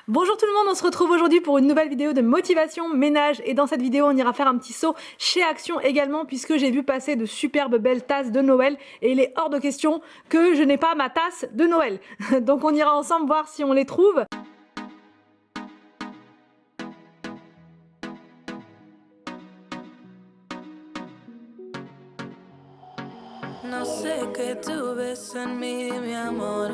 Bonjour tout le monde, on se retrouve aujourd'hui pour une nouvelle vidéo de motivation ménage et dans cette vidéo on ira faire un petit saut chez Action également puisque j'ai vu passer de superbes belles tasses de Noël et il est hors de question que je n'ai pas ma tasse de Noël. Donc on ira ensemble voir si on les trouve. No sé qué tú ves en mí, mi amor.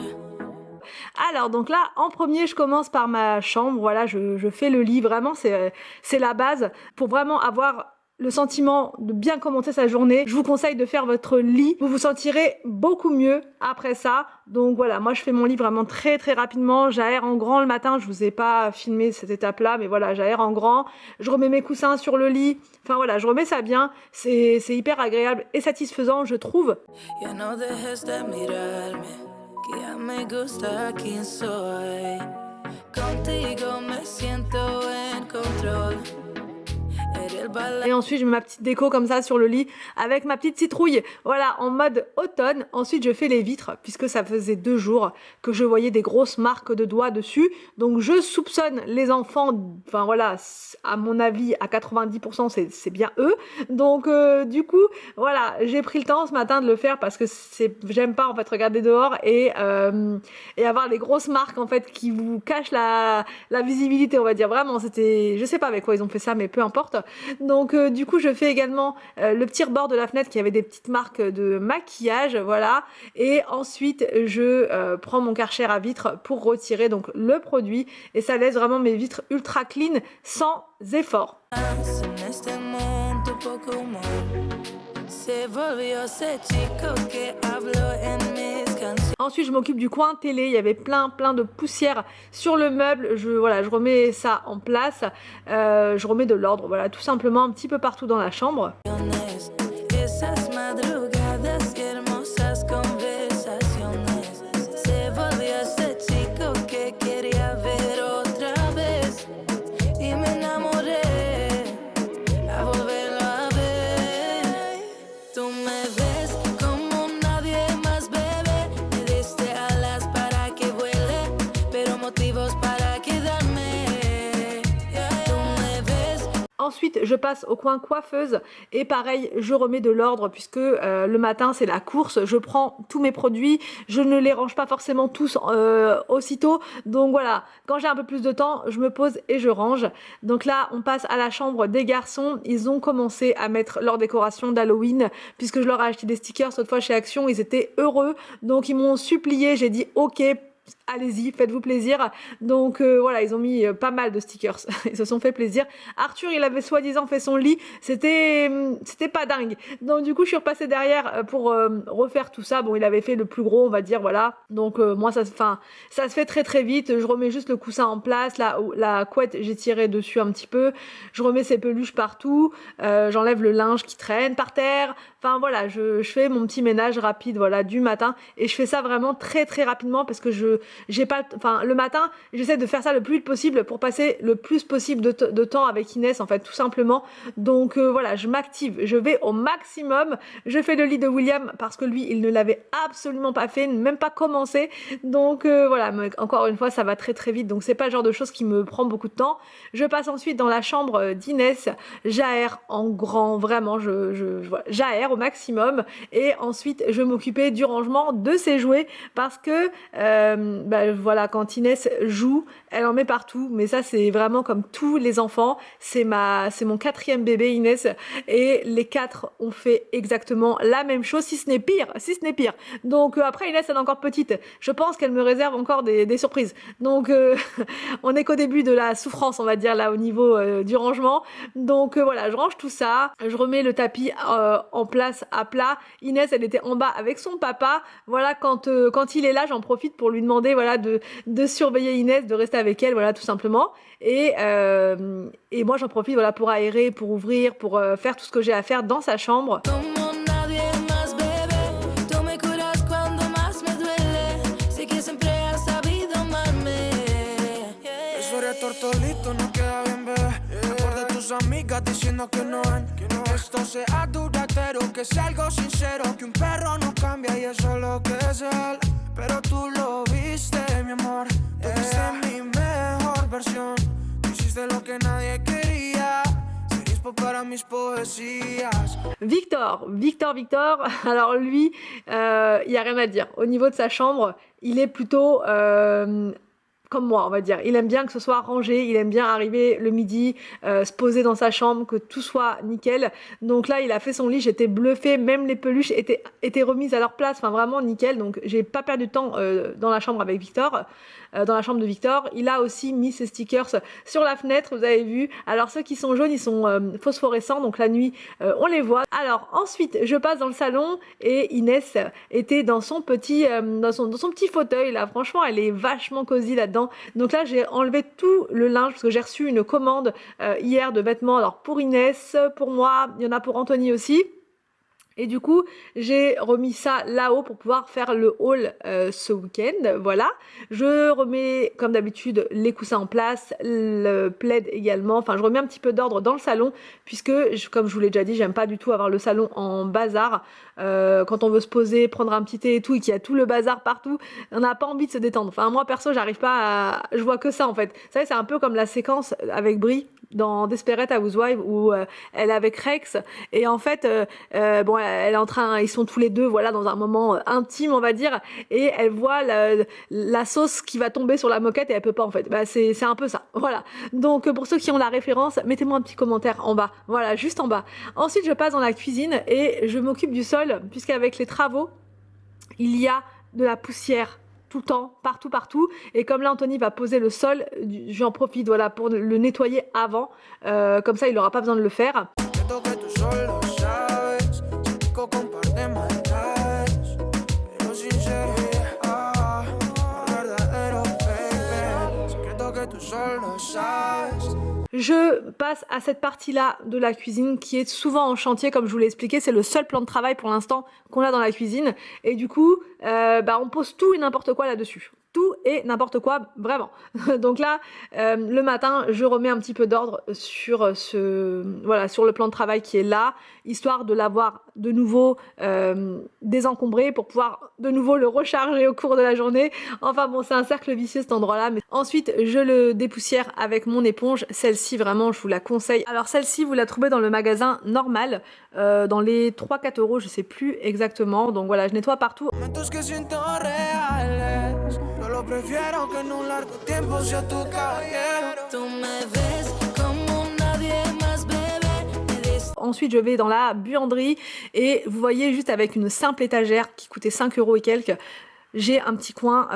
Alors donc là en premier je commence par ma chambre, voilà je fais le lit, vraiment c'est la base pour vraiment avoir le sentiment de bien commencer sa journée. Je vous conseille de faire votre lit, vous vous sentirez beaucoup mieux après ça. Donc voilà, moi je fais mon lit vraiment très rapidement, j'aère en grand le matin, je vous ai pas filmé cette étape là mais voilà j'aère en grand, je remets mes coussins sur le lit, enfin voilà je remets ça bien, c'est hyper agréable et satisfaisant je trouve. Ya no dejes de mirarme, que ya me gusta quien soy. Contigo me siento en control. Et ensuite je mets ma petite déco comme ça sur le lit avec ma petite citrouille, voilà, en mode automne. Ensuite je fais les vitres puisque ça faisait 2 jours que je voyais des grosses marques de doigts dessus, donc je soupçonne les enfants, enfin voilà, à mon avis à 90% c'est bien eux. Donc du coup voilà, j'ai pris le temps ce matin de le faire parce que j'aime pas en fait regarder dehors et avoir les grosses marques en fait qui vous cachent la visibilité, on va dire. Vraiment c'était, je sais pas avec quoi ils ont fait ça mais peu importe. Donc du coup je fais également le petit rebord de la fenêtre qui avait des petites marques de maquillage, voilà, et ensuite je prends mon Karcher à vitres pour retirer donc le produit et ça laisse vraiment mes vitres ultra clean sans effort. En este mundo poco humor. Se volvió ese chico que habló en mis canciones. Ensuite je m'occupe du coin télé, il y avait plein de poussière sur le meuble, je remets ça en place, je remets de l'ordre, voilà, tout simplement un petit peu partout dans la chambre. Esas madrugadas y hermosas conversaciones. Se volvió ese chico que quería ver otra vez. Y me enamoré a volverlo a ver. Tú me ves como nadie más, bebé. Me diste alas para que vuele, pero motivos para quedarme. Tú me ves. Ensuite, je passe au coin coiffeuse et pareil, je remets de l'ordre puisque le matin c'est la course, je prends tous mes produits, je ne les range pas forcément tous aussitôt, donc voilà, quand j'ai un peu plus de temps, je me pose et je range. Donc là, on passe à la chambre des garçons, ils ont commencé à mettre leur décoration d'Halloween puisque je leur ai acheté des stickers cette fois chez Action, ils étaient heureux, donc ils m'ont supplié, j'ai dit ok, allez-y, faites-vous plaisir. Donc voilà, ils ont mis pas mal de stickers, ils se sont fait plaisir. Arthur, il avait soi-disant fait son lit, c'était pas dingue. Donc du coup, je suis repassée derrière pour refaire tout ça. Bon, il avait fait le plus gros, on va dire, voilà. Donc moi, ça se fait très vite. Je remets juste le coussin en place, la couette, j'ai tiré dessus un petit peu. Je remets ses peluches partout, j'enlève le linge qui traîne par terre. Enfin voilà, je fais mon petit ménage rapide, voilà, du matin. Et je fais ça vraiment très rapidement parce que j'ai pas, enfin le matin j'essaie de faire ça le plus vite possible pour passer le plus possible de temps avec Inès en fait, tout simplement. Donc voilà, je m'active, je vais au maximum, je fais le lit de William parce que lui il ne l'avait absolument pas fait, même pas commencé. Donc voilà, mais encore une fois ça va très vite, donc c'est pas le genre de choses qui me prend beaucoup de temps. Je passe ensuite dans la chambre d'Inès, j'aère en grand, vraiment voilà, j'aère au maximum et ensuite je m'occupais du rangement de ses jouets parce que voilà, quand Inès joue, elle en met partout, mais ça c'est vraiment comme tous les enfants, c'est mon 4e bébé Inès, et les 4 ont fait exactement la même chose, si ce n'est pire. Donc après Inès elle est encore petite, je pense qu'elle me réserve encore des surprises. Donc on est qu'au début de la souffrance, on va dire, là au niveau du rangement. Donc voilà, je range tout ça, je remets le tapis en place à plat. Inès elle était en bas avec son papa, voilà, quand il est là j'en profite pour lui demander, voilà, de surveiller Inès, de rester avec elle, voilà, tout simplement. Et moi j'en profite, voilà, pour aérer, pour ouvrir, pour faire tout ce que j'ai à faire dans sa chambre. Como nadie más, bebé. Tú me curas cuando más me duele. Sé que siempre has sabido amarme. Eso eres tortolito, no queda bien, bebé. Mejor de tus amigas diciendo que no ven. Que esto sea duradero, que sea algo sincero. Que un perro no cambia y eso es lo que es él. Pero tú lo viste, mi amor. Tú viste mi mejor mis poesías. Victor, alors lui, il y a rien à dire. Au niveau de sa chambre, il est plutôt comme moi, on va dire. Il aime bien que ce soit rangé, il aime bien arriver le midi, se poser dans sa chambre, que tout soit nickel. Donc là, il a fait son lit, j'étais bluffée, même les peluches étaient remises à leur place, enfin vraiment nickel. Donc j'ai pas perdu de temps dans la chambre avec Victor. Dans la chambre de Victor, il a aussi mis ses stickers sur la fenêtre, vous avez vu. Alors ceux qui sont jaunes, ils sont phosphorescents, donc la nuit, on les voit. Alors ensuite, je passe dans le salon et Inès était dans son petit fauteuil là. Franchement, elle est vachement cosy là-dedans. Donc là, j'ai enlevé tout le linge parce que j'ai reçu une commande hier de vêtements. Alors pour Inès, pour moi, il y en a pour Anthony aussi. Et du coup, j'ai remis ça là-haut pour pouvoir faire le haul ce week-end. Voilà. Je remets, comme d'habitude, les coussins en place, le plaid également. Enfin, je remets un petit peu d'ordre dans le salon puisque, comme je vous l'ai déjà dit, j'aime pas du tout avoir le salon en bazar. Quand on veut se poser, prendre un petit thé et tout, et qu'il y a tout le bazar partout, on n'a pas envie de se détendre. Enfin, moi, perso, j'arrive pas à... Je vois que ça, en fait. Vous savez, c'est un peu comme la séquence avec Brie dans Desperate Housewives où elle est avec Rex et en fait bon elle est en train, ils sont tous les deux voilà dans un moment intime on va dire et elle voit la sauce qui va tomber sur la moquette et elle peut pas en fait. Bah c'est un peu ça. Voilà. Donc pour ceux qui ont la référence, mettez-moi un petit commentaire en bas. Voilà, juste en bas. Ensuite, je passe dans la cuisine et je m'occupe du sol puisqu'avec les travaux, il y a de la poussière tout le temps, partout. Et comme là, Anthony va poser le sol, j'en profite voilà, pour le nettoyer avant. Comme ça, il n'aura pas besoin de le faire. Je passe à cette partie-là de la cuisine qui est souvent en chantier, comme je vous l'ai expliqué, c'est le seul plan de travail pour l'instant qu'on a dans la cuisine. Et du coup, on pose tout et n'importe quoi là-dessus. Tout et n'importe quoi, vraiment. Donc là, le matin, je remets un petit peu d'ordre sur sur le plan de travail qui est là, histoire de l'avoir de nouveau désencombré pour pouvoir de nouveau le recharger au cours de la journée. Enfin bon, c'est un cercle vicieux cet endroit-là. Mais ensuite, je le dépoussière avec mon éponge. Celle-ci, vraiment, je vous la conseille. Alors celle-ci, vous la trouvez dans le magasin normal, dans les 3-4 euros, je sais plus exactement. Donc voilà, je nettoie partout. Solo prefiero que en un largo tiempo sea tu caballero. Tú me ves como nadie más, bebé. Ensuite, je vais dans la buanderie et vous voyez juste avec une simple étagère qui coûtait 5 euros et quelques, j'ai un petit coin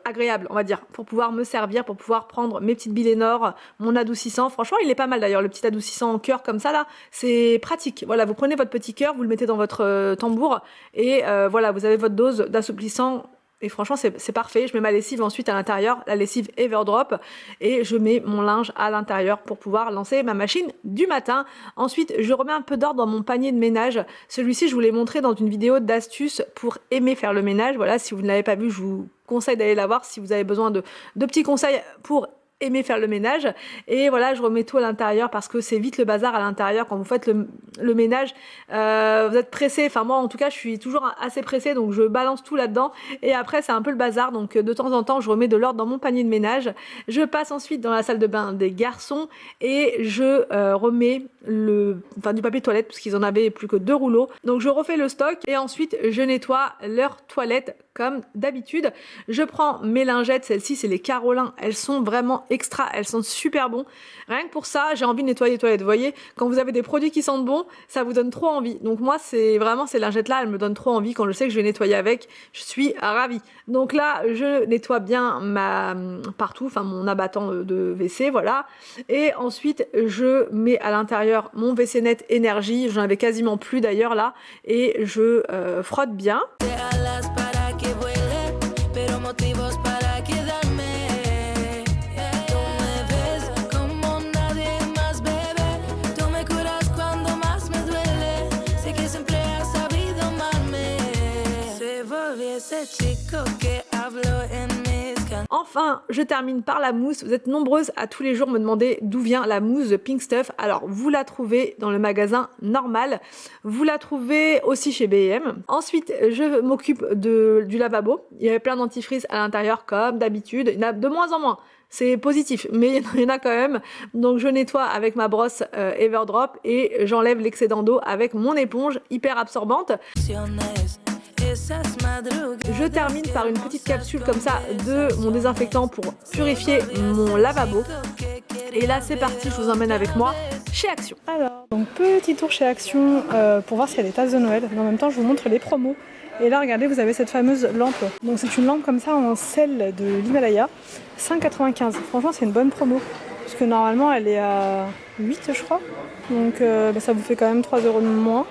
agréable, on va dire, pour pouvoir me servir, pour pouvoir prendre mes petites Bilénor, mon adoucissant. Franchement, il est pas mal d'ailleurs, le petit adoucissant en cœur comme ça là, c'est pratique. Voilà, vous prenez votre petit cœur, vous le mettez dans votre tambour et voilà, vous avez votre dose d'assouplissant. Et franchement, c'est parfait. Je mets ma lessive ensuite à l'intérieur, la lessive Everdrop, et je mets mon linge à l'intérieur pour pouvoir lancer ma machine du matin. Ensuite, je remets un peu d'ordre dans mon panier de ménage. Celui-ci, je vous l'ai montré dans une vidéo d'astuces pour aimer faire le ménage. Voilà, si vous ne l'avez pas vu, je vous conseille d'aller la voir si vous avez besoin de petits conseils pour aimer faire le ménage. Et voilà, je remets tout à l'intérieur parce que c'est vite le bazar à l'intérieur quand vous faites le ménage. Vous êtes pressé, enfin moi en tout cas je suis toujours assez pressée, donc je balance tout là-dedans et après c'est un peu le bazar, donc de temps en temps je remets de l'ordre dans mon panier de ménage. Je passe ensuite dans la salle de bain des garçons et je remets du papier toilette parce qu'ils en avaient plus que 2 rouleaux, donc je refais le stock et ensuite je nettoie leur toilette comme d'habitude. Je prends mes lingettes, celles-ci c'est les Carolin, elles sont vraiment extra, elles sentent super bon. Rien que pour ça, j'ai envie de nettoyer les toilettes. Vous voyez, quand vous avez des produits qui sentent bon, ça vous donne trop envie. Donc moi, c'est vraiment ces lingettes-là, elles me donnent trop envie. Quand je sais que je vais nettoyer avec, je suis ravie. Donc là, je nettoie bien partout, enfin mon abattant de WC, voilà. Et ensuite, je mets à l'intérieur mon WC Net Énergie. J'en avais quasiment plus d'ailleurs là. Et je frotte bien. Enfin, je termine par la mousse. Vous êtes nombreuses à tous les jours me demander d'où vient la mousse de Pink Stuff. Alors, vous la trouvez dans le magasin normal. Vous la trouvez aussi chez B&M. Ensuite, je m'occupe du lavabo. Il y avait plein d'antifrices à l'intérieur comme d'habitude. Il y en a de moins en moins. c'est positif, mais il y en a quand même. Donc je nettoie avec ma brosse Everdrop et j'enlève l'excédent d'eau avec mon éponge hyper absorbante. Je termine par une petite capsule comme ça de mon désinfectant pour purifier mon lavabo. Et là c'est parti, je vous emmène avec moi chez Action. Alors, donc petit tour chez Action pour voir s'il y a des tasses de Noël. Mais en même temps je vous montre les promos. Et là regardez, vous avez cette fameuse lampe. Donc c'est une lampe comme ça en sel de l'Himalaya, 5,95. Franchement c'est une bonne promo. Parce que normalement elle est à 8 je crois. Donc ça vous fait quand même 3 € de moins.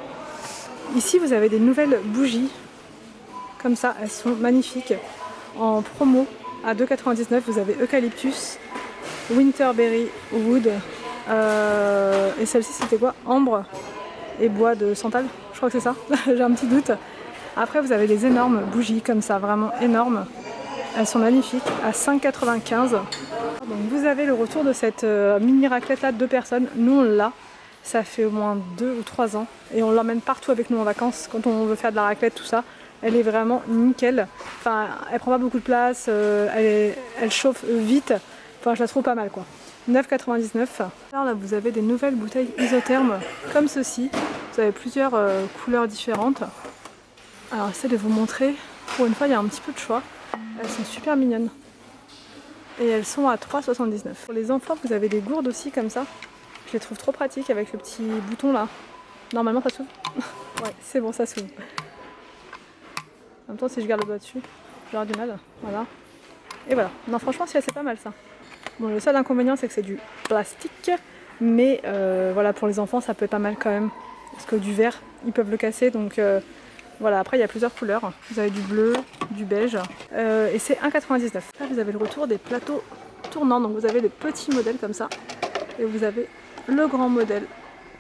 Ici vous avez des nouvelles bougies. Comme ça, elles sont magnifiques. En promo à 2,99 vous avez Eucalyptus, Winterberry Wood. Et celle-ci c'était quoi? Ambre et bois de santal. Je crois que c'est ça. J'ai un petit doute. Après vous avez des énormes bougies comme ça, vraiment énormes. Elles sont magnifiques à 5,95. Donc vous avez le retour de cette mini raclette là de 2 personnes. Nous on l'a. Ça fait au moins 2 ou 3 ans. Et on l'emmène partout avec nous en vacances quand on veut faire de la raclette, tout ça. Elle est vraiment nickel. Enfin, elle prend pas beaucoup de place. Elle chauffe vite. Enfin, je la trouve pas mal quoi. 9,99. Alors là vous avez des nouvelles bouteilles isothermes comme ceci. Vous avez plusieurs couleurs différentes. Alors j'essaie de vous montrer. Pour une fois il y a un petit peu de choix. Elles sont super mignonnes. Et elles sont à 3,79. Pour les enfants vous avez des gourdes aussi comme ça. Je les trouve trop pratiques avec le petit bouton là. Normalement ça s'ouvre. Ouais c'est bon, ça s'ouvre. En même temps si je garde le doigt dessus, j'aurai du mal. Voilà. Et voilà. Non franchement c'est pas mal ça. Bon, le seul inconvénient c'est que c'est du plastique, mais voilà, pour les enfants ça peut être pas mal quand même, parce que du verre ils peuvent le casser, donc voilà. Après il y a plusieurs couleurs, vous avez du bleu, du beige, et c'est 1,99. Là vous avez le retour des plateaux tournants, donc vous avez des petits modèles comme ça, et vous avez le grand modèle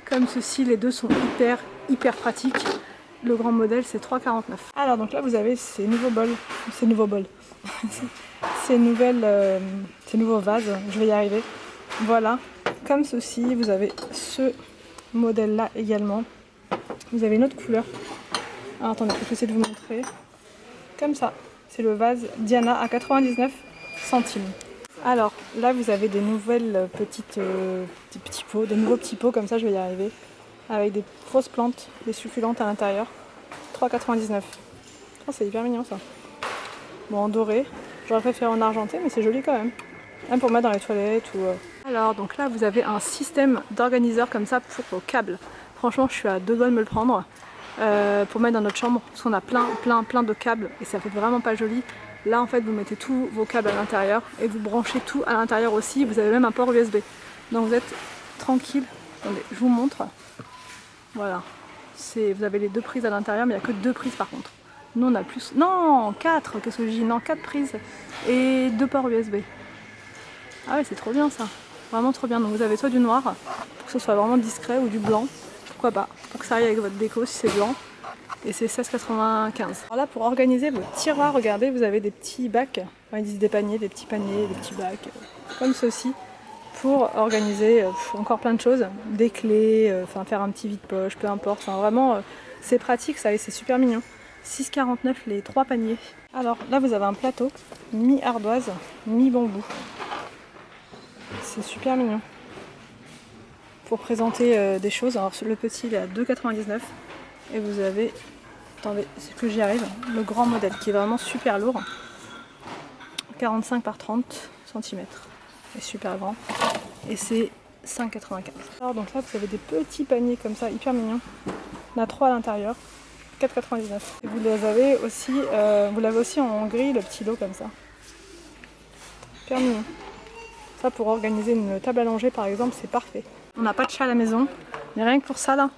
comme ceci. Les deux sont hyper pratiques. Le grand modèle c'est 3,49. Alors donc là vous avez ces nouveaux bols, ces nouveaux vases, je vais y arriver. Voilà, comme ceci, vous avez ce modèle là également. Vous avez une autre couleur. Alors attendez, je vais essayer de vous montrer. Comme ça, c'est le vase Diana à 99 centimes. Alors là vous avez des nouvelles petits pots, des nouveaux petits pots comme ça, je vais y arriver. Avec des fausses plantes, des succulentes à l'intérieur. 3,99. Oh, c'est hyper mignon ça. Bon, en doré. J'aurais préféré en argenté, mais c'est joli quand même. Même pour mettre dans les toilettes ou... Alors, donc là, vous avez un système d'organiseur comme ça pour vos câbles. Franchement, je suis à 2 doigts de me le prendre pour mettre dans notre chambre. Parce qu'on a plein de câbles et ça fait vraiment pas joli. Là, en fait, vous mettez tous vos câbles à l'intérieur et vous branchez tout à l'intérieur aussi. Vous avez même un port USB. Donc vous êtes tranquille. Attendez, je vous montre. Voilà. Vous avez les 2 prises à l'intérieur, mais il n'y a que 2 prises par contre. Nous on a plus... Non, 4, qu'est-ce que je dis? Non, 4 prises et 2 ports USB. Ah ouais, c'est trop bien ça. Vraiment trop bien. Donc vous avez soit du noir, pour que ce soit vraiment discret, ou du blanc. Pourquoi pas, pour que ça aille avec votre déco si c'est blanc. Et c'est 16,95. Alors là, pour organiser vos tiroirs, regardez, vous avez des petits bacs. Enfin, ils disent des paniers, des petits bacs, comme ceci. Pour organiser encore plein de choses. Des clés, enfin faire un petit vide-poche, peu importe. Enfin vraiment, c'est pratique ça et c'est super mignon. 6,49 les 3 paniers. Alors là vous avez un plateau mi-ardoise, mi-bambou. C'est super mignon. Pour présenter des choses. Alors le petit il est à 2,99 et vous avez, attendez, c'est que j'y arrive, le grand modèle qui est vraiment super lourd. 45 par 30 cm. Et super grand. Et c'est 5,95. Alors donc là vous avez des petits paniers comme ça, hyper mignons. On a 3 à l'intérieur. 4,99. Et vous l'avez aussi en gris, le petit lot comme ça. Super mignon. Ça pour organiser une table à langer par exemple, c'est parfait. On n'a pas de chat à la maison, mais rien que pour ça là,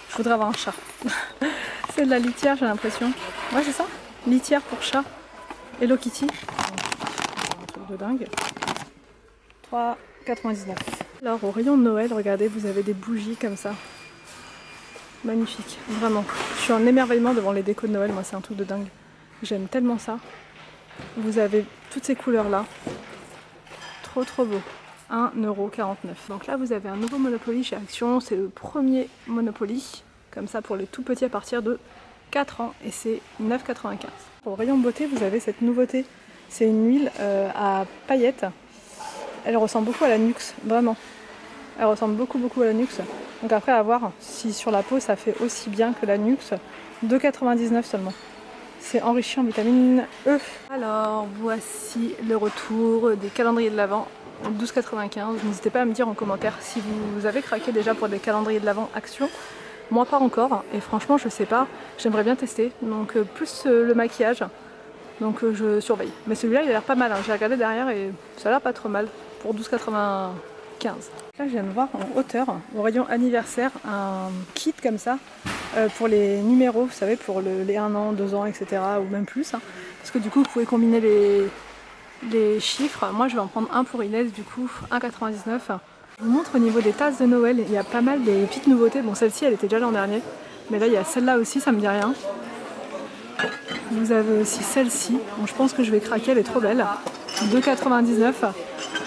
je voudrais avoir un chat. C'est de la litière j'ai l'impression. Ouais c'est ça, litière pour chat. Hello Kitty. Un truc de dingue. 3,99. Alors au rayon de Noël, regardez, vous avez des bougies comme ça. Magnifique, vraiment. Je suis en émerveillement devant les décos de Noël, moi c'est un truc de dingue. J'aime tellement ça. Vous avez toutes ces couleurs là. Trop beau. 1,49 €. Donc là vous avez un nouveau Monopoly chez Action, c'est le premier Monopoly, comme ça pour les tout petits à partir de 4 ans et c'est 9,95 €. Au rayon beauté vous avez cette nouveauté, c'est une huile à paillettes elle ressemble beaucoup à la Nux, vraiment. Elle ressemble beaucoup à la Nux. Donc après à voir si sur la peau ça fait aussi bien que la Nux. 2,99 seulement. C'est enrichi en vitamine E. Alors voici le retour des calendriers de l'Avent. 12,95. N'hésitez pas à me dire en commentaire si vous avez craqué déjà pour des calendriers de l'Avent Action. Moi pas encore. Et franchement je sais pas. J'aimerais bien tester. Donc plus le maquillage. Donc je surveille. Mais celui-là il a l'air pas mal. Hein. J'ai regardé derrière et ça a l'air pas trop mal. Pour 12,95. Là je viens de voir en hauteur, au rayon anniversaire, un kit comme ça pour les numéros, vous savez, pour les 1 an, 2 ans, etc. ou même plus. Hein, parce que du coup vous pouvez combiner les chiffres. Moi je vais en prendre un pour Inès, du coup 1,99. Je vous montre au niveau des tasses de Noël, il y a pas mal de petites nouveautés. Bon celle-ci elle était déjà l'an dernier, mais là il y a celle-là aussi, ça me dit rien. Vous avez aussi celle-ci, bon, je pense que je vais craquer, elle est trop belle. 2,99.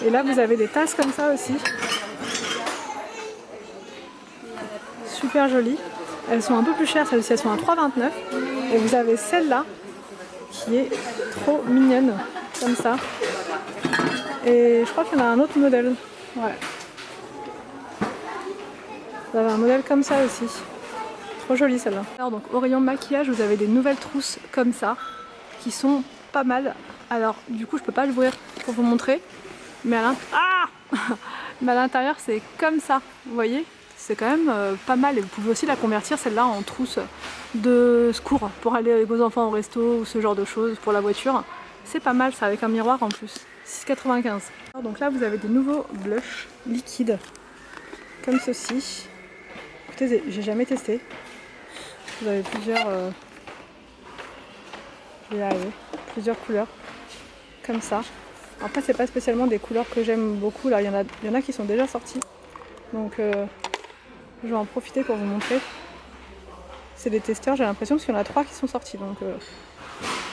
Et là vous avez des tasses comme ça aussi. Super jolies. Elles sont un peu plus chères, celles-ci elles sont à 3,29. Et vous avez celle-là qui est trop mignonne, comme ça. Et je crois qu'il y en a un autre modèle. Ouais. Vous avez un modèle comme ça aussi. Trop jolie celle-là. Alors donc au rayon maquillage vous avez des nouvelles trousses comme ça qui sont pas mal. Alors du coup je peux pas l'ouvrir pour vous montrer, mais à l'intérieur c'est comme ça, vous voyez, c'est quand même pas mal. Et vous pouvez aussi la convertir celle-là en trousse de secours pour aller avec vos enfants au resto ou ce genre de choses pour la voiture. C'est pas mal ça, avec un miroir en plus. 6,95. Donc là vous avez des nouveaux blushs liquides comme ceci. Écoutez, j'ai jamais testé. Vous avez plusieurs couleurs comme ça. Après c'est pas spécialement des couleurs que j'aime beaucoup. Là il y en a qui sont déjà sortis. Donc je vais en profiter pour vous montrer. C'est des testeurs, j'ai l'impression, parce qu'il y en a 3 qui sont sortis. Donc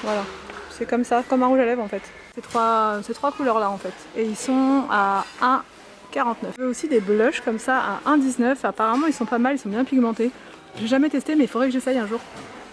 voilà. C'est comme ça, comme un rouge à lèvres en fait. Ces trois couleurs là en fait. Et ils sont à 1,49. J'ai aussi des blushs comme ça à 1,19. Apparemment ils sont pas mal, ils sont bien pigmentés. J'ai jamais testé mais il faudrait que j'essaye un jour.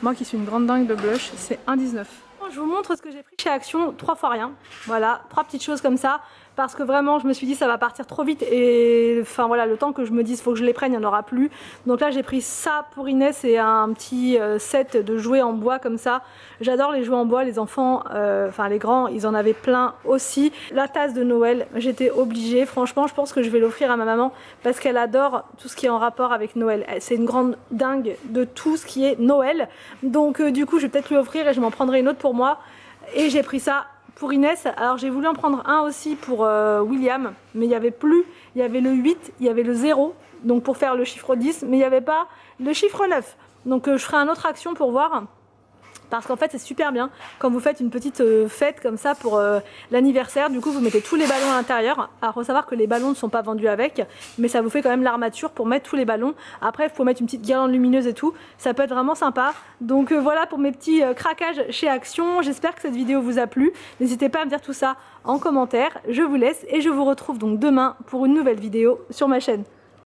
Moi qui suis une grande dingue de blush, c'est 1,19. Je vous montre ce que j'ai pris chez Action, 3 fois rien. Voilà, 3 petites choses comme ça. Parce que vraiment je me suis dit ça va partir trop vite. Et enfin voilà, le temps que je me dise faut que je les prenne, il n'y en aura plus. Donc là j'ai pris ça pour Inès et un petit set de jouets en bois comme ça. J'adore les jouets en bois, les enfants, enfin les grands, ils en avaient plein aussi. La tasse de Noël, j'étais obligée. Franchement je pense que je vais l'offrir à ma maman parce qu'elle adore tout ce qui est en rapport avec Noël. C'est une grande dingue de tout ce qui est Noël. Donc du coup je vais peut-être lui offrir et je m'en prendrai une autre pour moi. Et j'ai pris ça pour Inès. Alors j'ai voulu en prendre un aussi pour William, mais il n'y avait plus. Il y avait le 8, il y avait le 0, donc pour faire le chiffre 10, mais il n'y avait pas le chiffre 9. Donc je ferai une autre action pour voir. Parce qu'en fait c'est super bien quand vous faites une petite fête comme ça pour l'anniversaire. Du coup vous mettez tous les ballons à l'intérieur. Alors il faut savoir que les ballons ne sont pas vendus avec, mais ça vous fait quand même l'armature pour mettre tous les ballons. Après il faut mettre une petite guirlande lumineuse et tout. Ça peut être vraiment sympa. Donc voilà pour mes petits craquages chez Action. J'espère que cette vidéo vous a plu. N'hésitez pas à me dire tout ça en commentaire. Je vous laisse et je vous retrouve donc demain pour une nouvelle vidéo sur ma chaîne.